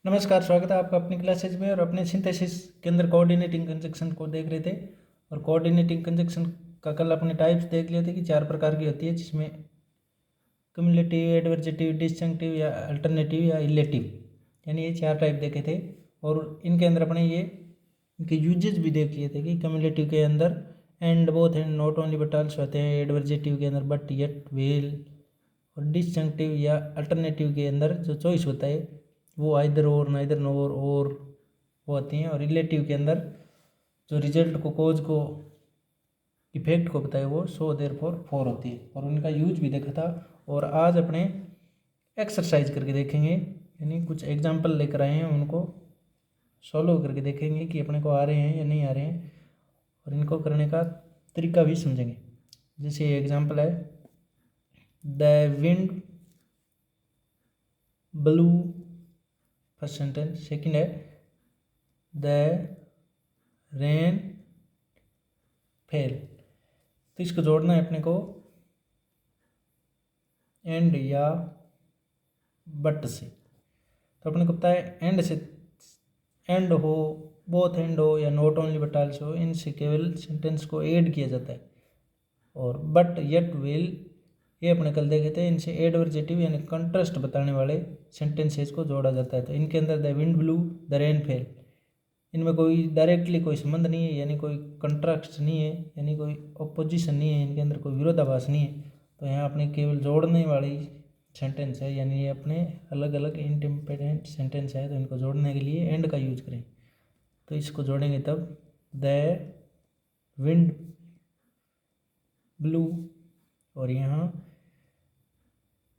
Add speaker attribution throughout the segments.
Speaker 1: नमस्कार, स्वागत है आपका अपनी क्लासेज में। और अपने सिंथेसिस के अंदर कोऑर्डिनेटिंग कंजक्शन को देख रहे थे। और कोऑर्डिनेटिंग कंजक्शन का कल अपने टाइप्स देख लिए थे कि 4 प्रकार की होती है, जिसमें क्युमुलेटिव, एडवर्जेटिव, डिसजंक्टिव या अल्टरनेटिव या इलेटिव, यानी ये 4 टाइप देखे थे। और इनके अंदर अपने ये इनके यूजेज भी देख लिए थे कि क्युमुलेटिव के अंदर and, both and, not only but also आते हैं। एडवर्जेटिव के अंदर बट, येट, वेल। और डिसजंक्टिव या अल्टरनेटिव के अंदर जो चॉइस होता है वो आइदर और, नाइदर नोर और वो आती हैं। और रिलेटिव के अंदर जो रिजल्ट को, कोज को, इफेक्ट को बताए वो सो देर फोर होती है। और उनका यूज भी देखा था। और आज अपने एक्सरसाइज करके देखेंगे, यानी कुछ एग्जाम्पल लेकर आए हैं, उनको सॉल्व करके देखेंगे कि अपने को आ रहे हैं या नहीं आ रहे हैं। और इनको करने का तरीका भी समझेंगे। जैसे ये एग्जाम्पल है, the wind blue, first sentence. Second है द रेन फेल। तो इसको जोड़ना है अपने को एंड या बट से। तो अपने को पता है एंड से, एंड हो, बोथ एंड हो या नॉट ओनली बट आल्सो, इनसे केवल सेंटेंस को ऐड किया जाता है। और बट, येट, विल, ये अपने कल देखे थे, इनसे एडवर्जेटिव यानी कंट्रास्ट बताने वाले सेंटेंसेस को जोड़ा जाता है। तो इनके अंदर the wind blue, the rain fail, इनमें कोई डायरेक्टली कोई संबंध नहीं है, यानी कोई कंट्रास्ट नहीं है, यानी कोई ऑपोजिशन नहीं है, इनके अंदर कोई विरोधाभास नहीं है। तो यहाँ अपने केवल जोड़ने वाली सेंटेंस है, यानी ये अपने अलग अलग इंडिपेंडेंट सेंटेंस है। तो इनको जोड़ने के लिए एंड का यूज करें। तो इसको जोड़ेंगे तब द विंड ब्लू, और यहाँ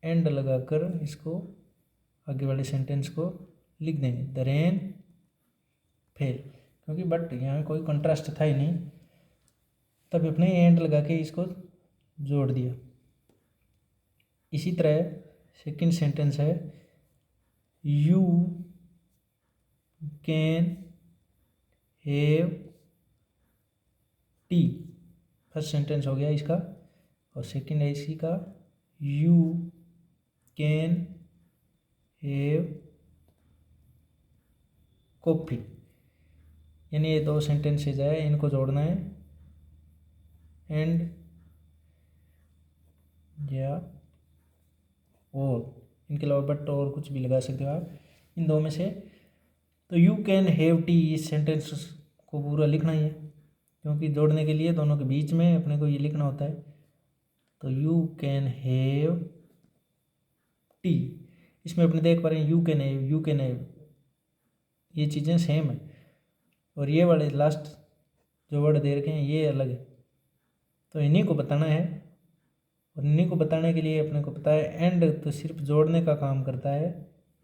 Speaker 1: एंड लगाकर इसको आगे वाले सेंटेंस को लिख देंगे द रेन फेल, क्योंकि बट यहाँ कोई कंट्रास्ट था ही नहीं, तब अपने एंड लगा के इसको जोड़ दिया। इसी तरह सेकंड सेंटेंस है you can have T. First sentence हो गया इसका। और सेकंड है इसी का यू कैन हैव कॉफ़ी, यानी ये 2 सेंटेंसेज है, इनको जोड़ना है एंड या और, इनके अलावा बट और कुछ भी लगा सकते हो आप इन 2 में से। तो यू कैन हैव टी, इस सेंटेंस को पूरा लिखना ही है, क्योंकि जोड़ने के लिए दोनों के बीच में अपने को ये लिखना होता है। तो यू कैन हैव टी, इसमें अपने देख पा रहे हैं you can have, you can have, ये चीज़ें सेम है। और ये वाले लास्ट जो वर्ड दे रखे हैं ये अलग है। तो इन्हीं को बताना है। और इन्हीं को बताने के लिए अपने को पता है एंड तो सिर्फ जोड़ने का काम करता है।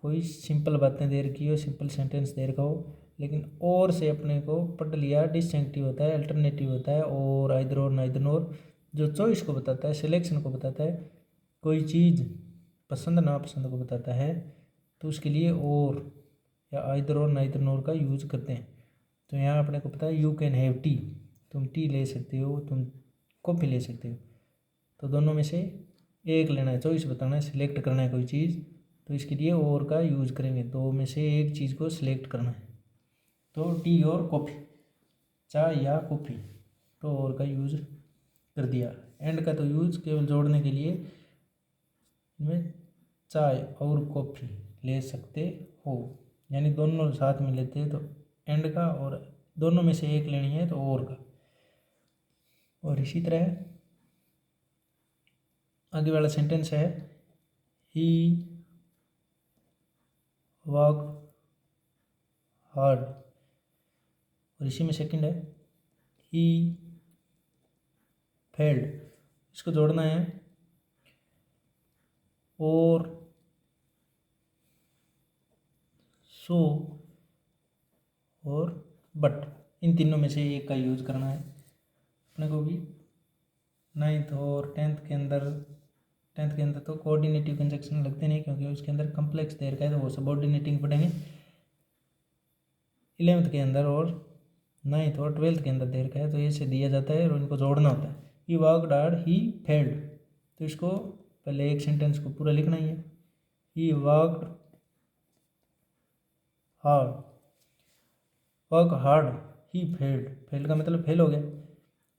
Speaker 1: कोई सिंपल बातें दे रखी हो, सिंपल सेंटेंस दे रखा हो, लेकिन और से अपने को पढ़ लिया, डिस्टिंक्टिव होता है, अल्टरनेटिव होता है, और आइदर और, नाइदर नोर, जो चॉइस को बताता है, सिलेक्शन को बताता है, कोई चीज़ पसंद नापसंद को बताता है। तो उसके लिए और या आइदर और, नाइदर नोर का यूज करते हैं। तो यहाँ अपने को पता है यू कैन हैव टी, तुम टी ले सकते हो, तुम कॉफ़ी ले सकते हो। तो दोनों में से एक लेना है, चॉइस बताना है, सिलेक्ट करना है कोई चीज़। तो इसके लिए और का यूज़ करेंगे, 2 में से एक चीज़ को सिलेक्ट करना है। तो टी और कॉफ़ी, चाय या कॉफ़ी, तो और का यूज़ कर दिया। एंड का तो यूज़ केवल जोड़ने के लिए, इनमें चाय और कॉफ़ी ले सकते हो, यानी दोनों साथ में लेते हैं तो एंड का, और दोनों में से एक लेनी है तो और का। और इसी तरह आगे वाला सेंटेंस है ही वर्क हार्ड, और इसी में सेकंड है ही फेल्ड। इसको जोड़ना है और, सो और बट, इन तीनों में से एक का यूज करना है अपने को भी। 9th और 10th के अंदर तो कोऑर्डिनेटिव कंजक्शन लगते नहीं, क्योंकि उसके अंदर कम्प्लेक्स दे रखा है, तो वो सबऑर्डिनेटिंग पढ़ेंगे। 11th के अंदर और 9th और 12th के अंदर दे रखा है, तो ये से दिया जाता है और इनको जोड़ना होता है। He worked hard, he failed. तो इसको पहले एक सेंटेंस को पूरा लिखना ही है। He worked hard, work hard he failed, failed का मतलब फेल हो गया,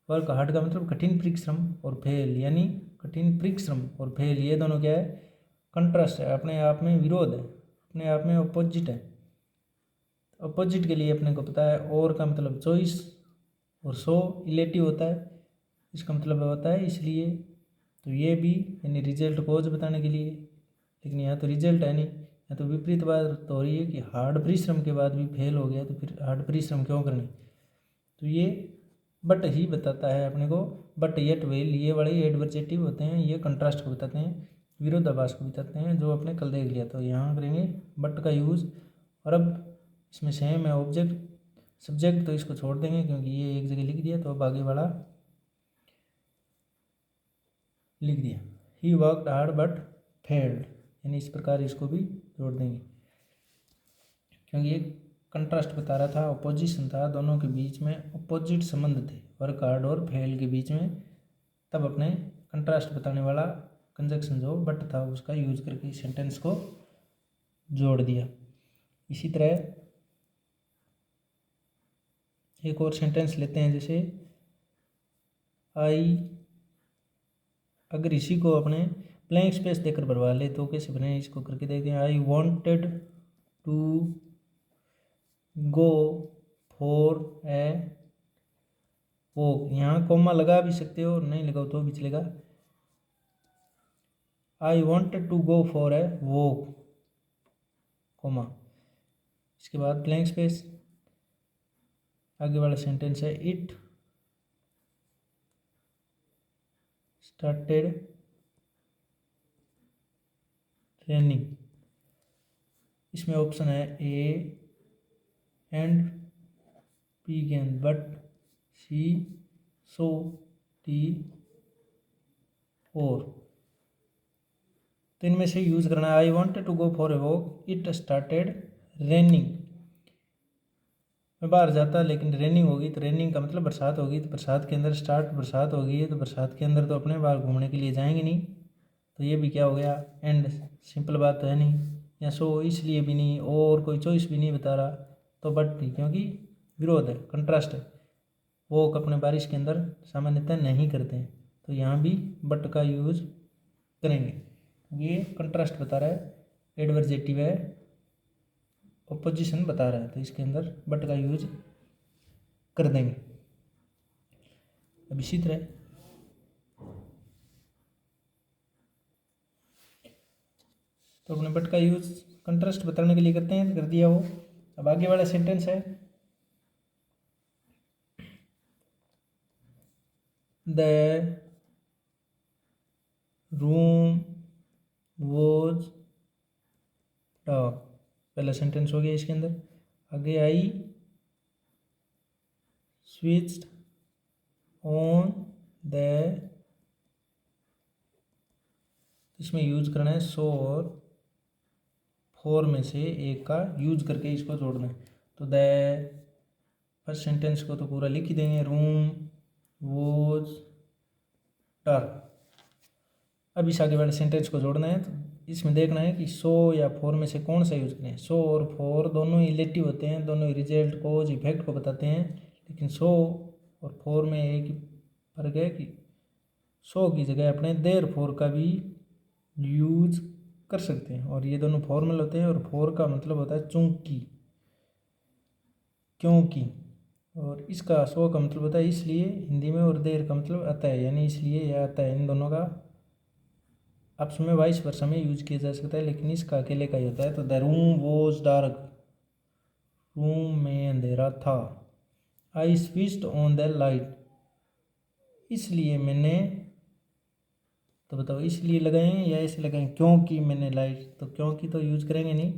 Speaker 1: वर्क हार्ड का मतलब कठिन परिश्रम, और फेल यानी कठिन परिश्रम और फेल ये दोनों क्या है, कंट्रास्ट है, अपने आप में विरोध है, अपने आप में अपोजिट है। अपोजिट के लिए अपने को पता है और का मतलब चॉइस, और सो इलेटिव होता है, इसका मतलब होता है इसलिए। तो ये भी यानी रिजल्ट कोज बताने के लिए, लेकिन यहाँ तो रिजल्ट है नहीं, यहाँ तो विपरीत बात तो हो रही है कि हार्ड परिश्रम के बाद भी फेल हो गया, तो फिर हार्ड परिश्रम क्यों करनी। तो ये बट ही बताता है अपने को, बट येट वेल ये वाले एडवर्जेटिव होते हैं, ये कंट्रास्ट को बताते हैं, विरोधाभास को बताते हैं, जो अपने कल देख लिया। तो यहाँ करेंगे बट का यूज़, और अब इसमें सेम है ऑब्जेक्ट सब्जेक्ट, तो इसको छोड़ देंगे क्योंकि ये एक जगह लिख दिया, तो अब आगे वाला लिख दिया, he worked hard but failed, यानी इस प्रकार इसको भी जोड़ देंगे, क्योंकि ये कंट्रास्ट बता रहा था, अपोजिशन था, दोनों के बीच में अपोजिट संबंध थे, वर्क हार्ड और फेल के बीच में, तब अपने कंट्रास्ट बताने वाला कंजक्शन जो बट था उसका यूज करके सेंटेंस को जोड़ दिया। इसी तरह एक और सेंटेंस लेते हैं, जैसे आई, अगर इसी को अपने ब्लैंक स्पेस देकर भरवा ले तो कैसे बने, इसको करके देखते हैं। I wanted to go for a walk, यहाँ कोमा लगा भी सकते हो और नहीं लगाओ तो भी चलेगा। I wanted to go for a walk, comma, इसके बाद ब्लैंक स्पेस, आगे वाला सेंटेंस है इट स्टार्टेड रेनिंग, इसमें ऑप्शन है A and began but she saw the और, तो इनमें से यूज़ करना है। I wanted to go for a walk, it started raining, मैं बाहर जाता लेकिन रेनिंग होगी, तो रेनिंग का मतलब बरसात होगी, तो बरसात के अंदर स्टार्ट बरसात हो गई है, तो बरसात के अंदर तो अपने बाहर घूमने के लिए जाएंगे नहीं, तो ये भी क्या हो गया एंड, सिंपल बात तो है नहीं, या सो इसलिए भी नहीं, और कोई चॉइस भी नहीं बता रहा, तो बट नहीं, क्योंकि विरोध है, कंट्रास्ट है, वो अपने बारिश के अंदर सामान्यतः नहीं करते हैं, तो यहाँ भी बट का यूज़ करेंगे, ये कंट्रास्ट बता रहा है, एडवर्जेटिव है, ओपोजिशन बता रहा है, तो इसके अंदर बट का यूज कर देंगे। अब इसी तरह तो अपने बट का यूज कंट्रास्ट बताने के लिए करते हैं, कर दिया वो। अब आगे वाला सेंटेंस है, द रूम वॉज डार्क, पहला सेंटेंस हो गया इसके अंदर। आगे आई स्विच्ड ऑन द, इसमें यूज करना है सो और फोर में से एक का यूज करके इसको जोड़ना है, तो द फर्स्ट सेंटेंस को तो पूरा लिख ही देंगे, रूम वॉज डार्क। अब इस आगे वाले सेंटेंस को जोड़ना है, तो इसमें देखना है कि सो या फोर में से कौन सा यूज करें। सो और फोर दोनों ही रिलेटिव होते हैं, दोनों ही रिजल्ट कोज इफेक्ट को बताते हैं, लेकिन सो और फोर में एक ही फर्क है कि सो की जगह अपने देयर फोर का भी यूज कर सकते हैं, और ये दोनों फॉर्मल होते हैं, और फोर का मतलब होता है चूंकि, क्योंकि, और इसका सो का मतलब होता है इसलिए हिंदी में, और देर का मतलब आता है, यानी इसलिए या आता है, इन दोनों का आपस में वाइस वर्सा में यूज किया जा सकता है, लेकिन इसका अकेले का ही होता है। तो the room was dark, room में अंधेरा था। आई स्विच्ड ऑन द लाइट, इसलिए मैंने, तो बताओ इसलिए लगाएं या ऐसे लगाएं, क्योंकि मैंने लाइट, तो क्योंकि तो यूज करेंगे नहीं,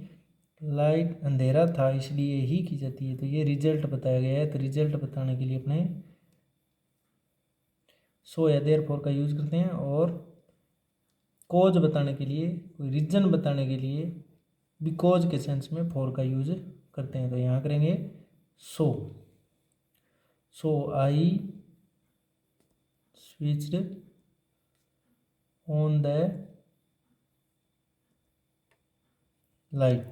Speaker 1: लाइट अंधेरा था इसलिए ही की जाती है, तो ये रिजल्ट बताया गया है, तो रिजल्ट बताने के लिए अपने सो या देयरफॉर का यूज करते हैं, और कोज बताने के लिए, कोई रीजन बताने के लिए बिकॉज के सेंस में फॉर का यूज करते हैं, तो यहाँ करेंगे so, so I switched on the light,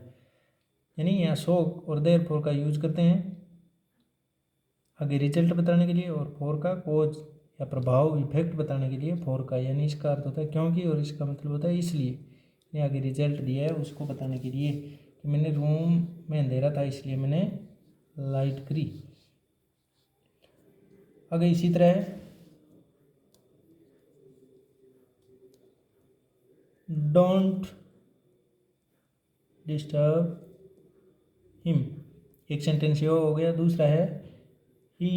Speaker 1: यानी यहाँ सो और देयरफॉर का यूज करते हैं आगे रिजल्ट बताने के लिए, और फॉर का कोज या प्रभाव इफेक्ट बताने के लिए फॉर का, यानी इसका अर्थ होता है क्योंकि, और इसका मतलब होता है इसलिए। यानी आगे रिजल्ट दिया है उसको बताने के लिए कि मैंने रूम में अंधेरा था इसलिए मैंने लाइट करी। आगे इसी तरह है डोंट डिस्टर्ब हिम, एक सेंटेंस ये हो गया। दूसरा है ही,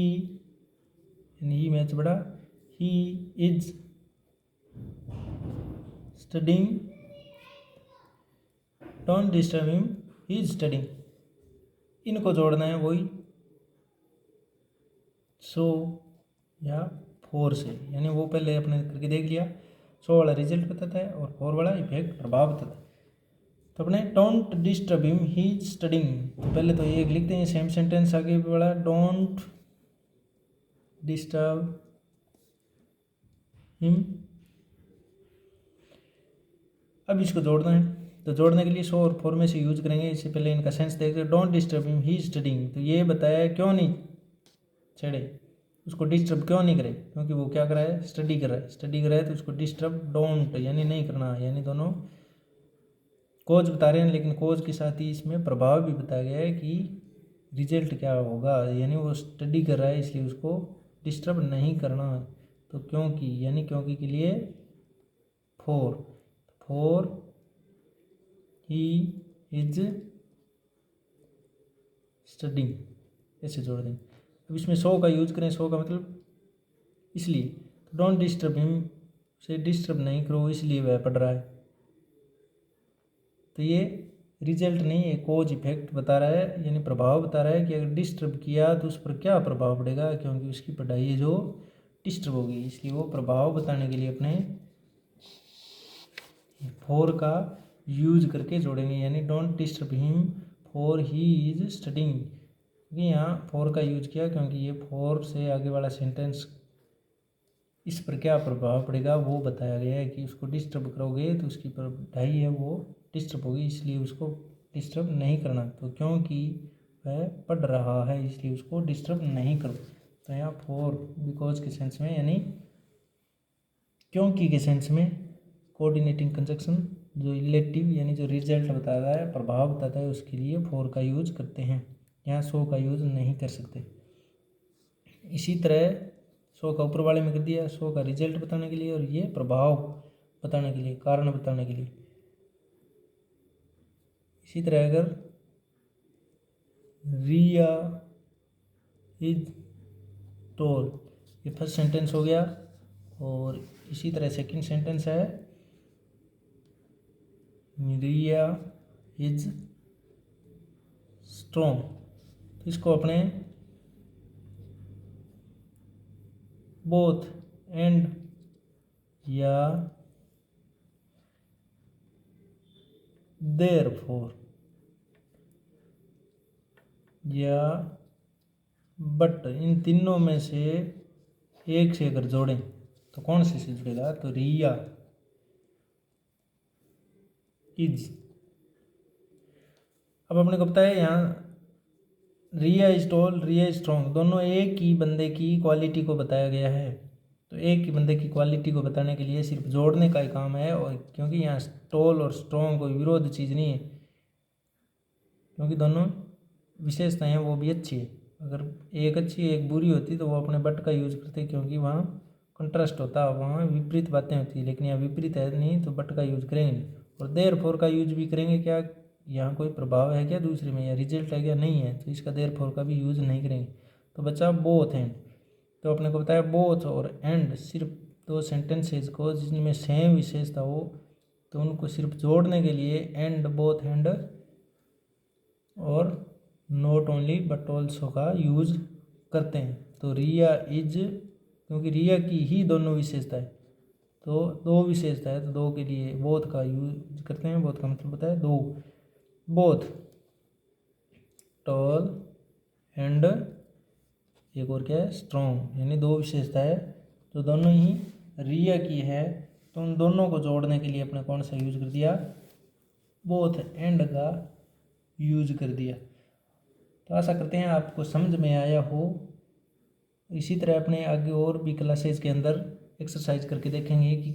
Speaker 1: यानी ही मैच बड़ा, he is studying, don't disturb him, he is studying. इनको जोड़ना है वही सो या फोर से, यानी वो पहले अपने करके देख लिया। सो वाला रिजल्ट बताता है और फोर वाला इफेक्ट प्रभाव बताता है। तो अपने don't disturb him he is studying, तो पहले तो ये लिखते हैं सेम सेंटेंस आगे वाला, डोंट डिस्टर्ब हिम। अब इसको जोड़ना है, तो जोड़ने के लिए सो और फोर में से यूज करेंगे। इससे पहले इनका सेंस देखते हैं। Don't disturb him he is studying, तो ये बताया क्यों नहीं छेड़े, उसको डिस्टर्ब क्यों नहीं करे, क्योंकि वो क्या कर रहा है, स्टडी कर रहा है। स्टडी कर रहा है तो उसको डिस्टर्ब डोंट यानी नहीं करना, यानी दोनों कोज बता रहे हैं, लेकिन कोज के साथ ही इसमें प्रभाव भी बताया गया है कि रिजल्ट क्या होगा, यानी वो स्टडी कर रहा है इसलिए उसको डिस्टर्ब नहीं करना। तो क्योंकि, यानी क्योंकि के लिए four, four he is studying, ऐसे जोड़ दें। अब इसमें सो का यूज करें, सो का मतलब इसलिए, तो डोंट डिस्टर्ब हिम से डिस्टर्ब नहीं करो इसलिए वह पढ़ रहा है। तो ये रिजल्ट नहीं है, कोज इफेक्ट बता रहा है, यानी प्रभाव बता रहा है कि अगर डिस्टर्ब किया तो उस पर क्या प्रभाव पड़ेगा, क्योंकि उसकी पढ़ाई है जो डिस्टर्ब होगी, इसलिए वो प्रभाव बताने के लिए अपने फोर का यूज करके जोड़ेंगे। यानी don't disturb him for he is studying, क्योंकि यहाँ फोर का यूज किया क्योंकि ये फोर से आगे वाला सेंटेंस इस पर क्या प्रभाव पड़ेगा वो बताया गया है कि उसको डिस्टर्ब करोगे तो उसकी पढ़ाई है वो डिस्टर्ब होगी, इसलिए उसको डिस्टर्ब नहीं करना। तो क्योंकि वह पढ़ रहा है इसलिए उसको डिस्टर्ब नहीं करो। तो यहाँ फॉर बिकॉज के सेंस में, यानी क्योंकि के सेंस में कोऑर्डिनेटिंग कंजक्शन जो रिलेटिव यानी जो रिजल्ट बताता है, प्रभाव बताता है, उसके लिए फॉर का यूज करते हैं। यहाँ सो का यूज नहीं कर सकते। इसी तरह सो का ऊपर वाले में कर दिया, सो का रिजल्ट बताने के लिए और ये प्रभाव बताने के लिए, कारण बताने के लिए। इसी तरह अगर रिया इज टोल, ये फर्स्ट सेंटेंस हो गया, और इसी तरह सेकंड सेंटेंस है रिया इज स्ट्रॉन्ग। तो इसको अपने बोथ एंड या देयरफॉर या बट, इन तीनों में से एक से अगर जोड़ें तो कौन से जुड़ेगा, तो रिया इज। अब अपने को पता है यहाँ Riya is tall, Riya is strong, दोनों एक ही बंदे की क्वालिटी को बताया गया है। तो एक ही बंदे की क्वालिटी को बताने के लिए सिर्फ जोड़ने का ही काम है, और क्योंकि यहाँ टॉल और स्ट्रॉन्ग कोई विरोध चीज़ नहीं है, क्योंकि दोनों विशेषताएं वो भी अच्छी है। अगर एक अच्छी एक बुरी होती तो वो अपने बट का यूज करते, क्योंकि वहाँ कंट्रास्ट होता, वहाँ विपरीत बातें होती है, लेकिन यहाँ विपरीत है नहीं तो बट का यूज करेंगे। और देयरफॉर का यूज भी करेंगे, क्या यहाँ कोई प्रभाव है क्या दूसरे में, या रिजल्ट है क्या, नहीं है, तो इसका देयरफॉर का भी यूज नहीं करेंगे। तो बच्चा बोथ एंड, तो अपने को बताया बोथ और एंड सिर्फ दो सेंटेंसेज को जिनमें सेम विशेषता हो तो उनको सिर्फ जोड़ने के लिए एंड, बोथ एंड और नॉट ओनली बट ऑल्सो का यूज करते हैं। तो रिया इज, क्योंकि रिया की ही दोनों विशेषता है, तो दो विशेषता है तो दो के लिए बोथ का यूज करते हैं। बोथ का मतलब होता है दो, बोथ टॉल एंड एक और क्या है, स्ट्रॉन्ग, यानी दो विशेषता है जो दोनों ही रिया की है। तो उन दोनों को जोड़ने के लिए अपने कौन सा यूज कर दिया, बोथ एंड का यूज कर दिया। तो आशा करते हैं आपको समझ में आया हो। इसी तरह अपने आगे और भी क्लासेज के अंदर एक्सरसाइज करके देखेंगे कि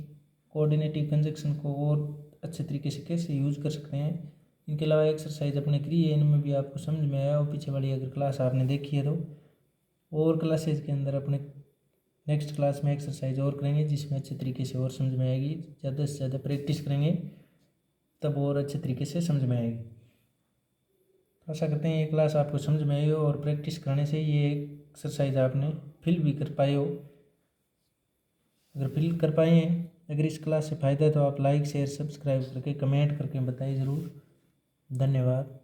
Speaker 1: कोऑर्डिनेटिव कंजक्शन को और अच्छे तरीके से कैसे यूज कर सकते हैं। इनके अलावा एक्सरसाइज अपने किए, इनमें भी आपको समझ में आया और पीछे वाली अगर क्लास आपने देखी है तो और क्लासेज के अंदर अपने नेक्स्ट क्लास में एक्सरसाइज और करेंगे जिसमें अच्छे तरीके से और समझ में आएगी। ज़्यादा से ज़्यादा प्रैक्टिस करेंगे तब और अच्छे तरीके से समझ में आएगी। आशा करते हैं ये क्लास आपको समझ में आई हो और प्रैक्टिस कराने से ये एक्सरसाइज आपने फिल भी कर पाए हो। अगर फिल कर पाए हैं, अगर इस क्लास से फ़ायदा है तो आप लाइक शेयर सब्सक्राइब करके कमेंट करके बताइए ज़रूर। धन्यवाद।